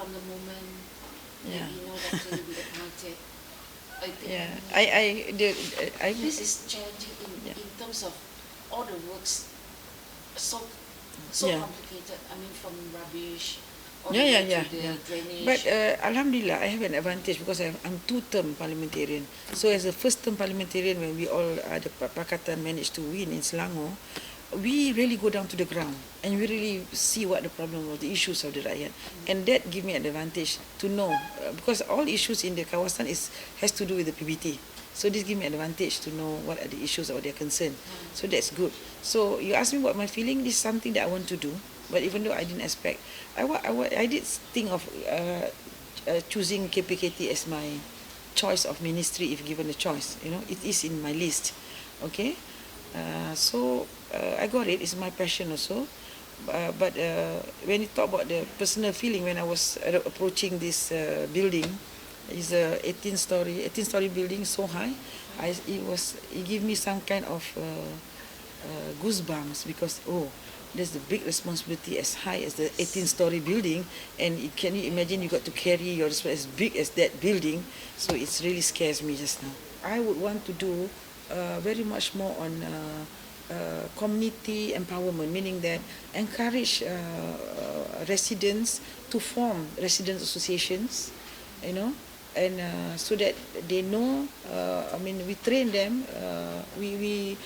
from the moment that you know that you will be appointed. I think this is challenging in terms of all the works, so complicated. I mean, from rubbish all the way to the drainage. But Alhamdulillah, I have an advantage because I'm two-term parliamentarian. So as a first-term parliamentarian, when we all the Pakatan managed to win in Selangor, we really go down to the ground and we really see what the problem or the issues of the rakyat, and that give me an advantage to know because all issues in the kawasan has to do with the PBT. So this give me an advantage to know what are the issues or their concern. So that's good. So you ask me what my feeling. This is something that I want to do, but even though I didn't expect, I did think of choosing KPKT as my choice of ministry if given a choice. You know, it is in my list. Okay. So I got it. It's my passion also. But when you talk about the personal feeling, when I was approaching this building, it's a 18-story building, so high. It gave me some kind of goosebumps because there's the big responsibility as high as the 18-story building, and can you imagine you got to carry your responsibility as big as that building? So it really scares me just now. I would want to do very much more on community empowerment, meaning that encourage residents to form residents associations, you know, and so that they know. I mean, we train them. We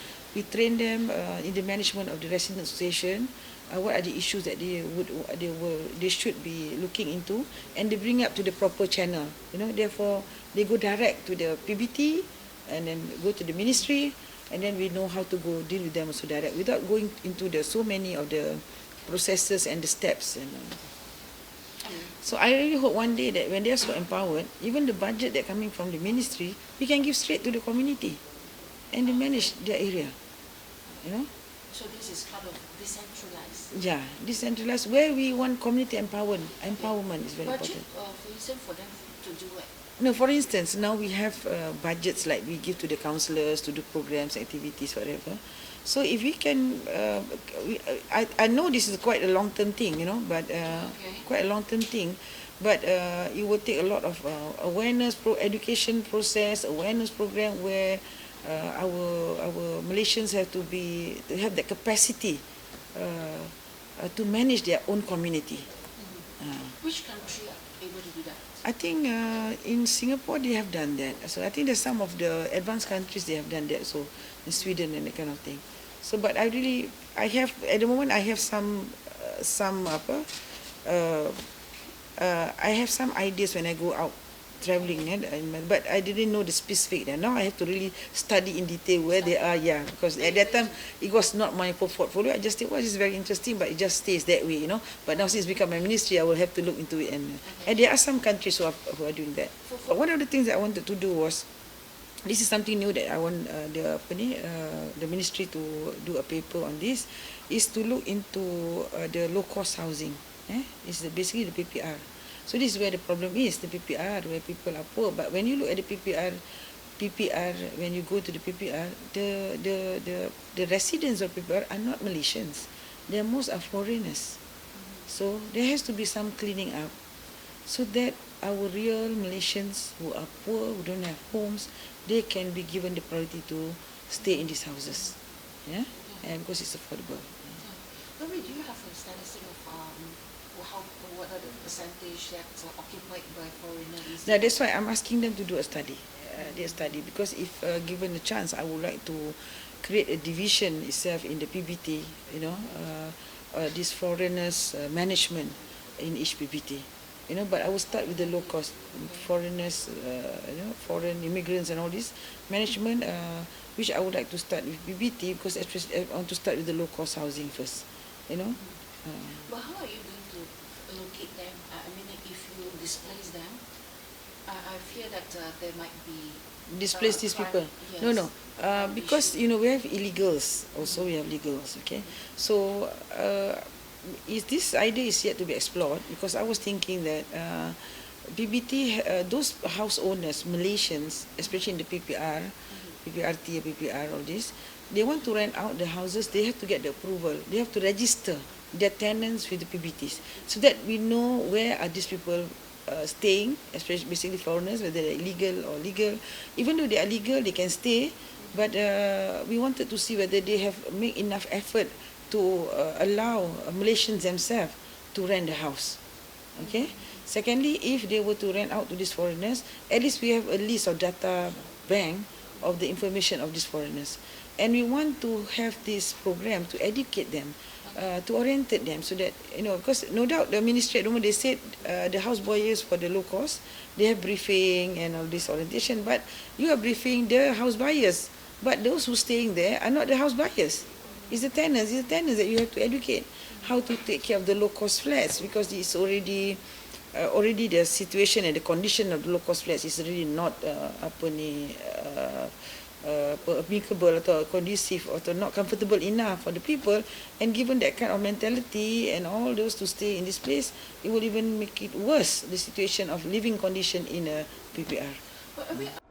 train them in the management of the resident association. What are the issues that they should be looking into, and they bring up to the proper channel. You know, therefore they go direct to the PBT, and then go to the ministry, and then we know how to go deal with them also direct without going into the so many of the processes and the steps. And so I really hope one day that when they are so empowered, even the budget that coming from the ministry, we can give straight to the community, and they manage their area. You know. So this is kind of decentralized. Yeah, decentralized where we want community empowerment. Empowerment is very important. For instance, for them to do what? No, for instance, now we have budgets like we give to the councillors to do programs, activities, whatever. So if we can, I know this is quite a long-term thing, you know, but quite a long-term thing, but it will take a lot of awareness, education process, awareness program where our Malaysians have to have the capacity to manage their own community. Which country are able to do that? I think in Singapore they have done that. So I think there's some of the advanced countries they have done that. So in Sweden and that kind of thing. So but I have at the moment I have some I have some ideas when I go out traveling, but I didn't know the specific. And now I have to really study in detail where they are. Yeah, because at that time it was not my portfolio. I just think, well, this is very interesting, but it just stays that way, you know. But now since it's become my ministry, I will have to look into it. And there are some countries who are doing that. But one of the things that I wanted to do was, this is something new that I want the ministry to do a paper on this, is to look into the low cost housing. It's basically the PPR. So this is where the problem is, the PPR, where people are poor. But when you look at the PPR, when you go to the PPR, the residents of PPR are not Malaysians. Most are foreigners. So there has to be some cleaning up, so that our real Malaysians who are poor, who don't have homes, they can be given the priority to stay in these houses. Yeah, and because it's affordable. Do you have a statistic of what are the percentage that's occupied by foreigners? Yeah, that's why I'm asking them to do a study. Because if given a chance, I would like to create a division itself in the PBT. You know, this foreigners management in each PBT. You know, but I will start with the low cost foreigners, foreign immigrants and all this management, which I would like to start with PBT because I want to start with the low cost housing first. You know. But how are you going to locate them? I mean, if you displace them, I fear that there might be displace these people. Yes. No, because you know we have illegals also. We have legals. Okay, so this idea is yet to be explored because I was thinking that PBT, those house owners, Malaysians, especially in the PPR, PPRT, PPR, all this, they want to rent out the houses. They have to get the approval. They have to register their tenants with the PBTs, so that we know where are these people staying, especially basically foreigners, whether they're illegal or legal. Even though they are legal, they can stay, but we wanted to see whether they have made enough effort to allow Malaysians themselves to rent the house. Okay. Secondly, if they were to rent out to these foreigners, at least we have a list or data bank of the information of these foreigners, and we want to have this program to educate them, to orientate them, so that, you know, because no doubt the ministry at the moment, they said the house buyers for the low cost, they have briefing and all this orientation, but you are briefing the house buyers, but those who staying there are not the house buyers. It's the tenants that you have to educate how to take care of the low cost flats, because it's already the situation and the condition of the low cost flats is really not applicable or conducive or not comfortable enough for the people. And given that kind of mentality and all those to stay in this place, it will even make it worse, the situation of living condition in a PPR.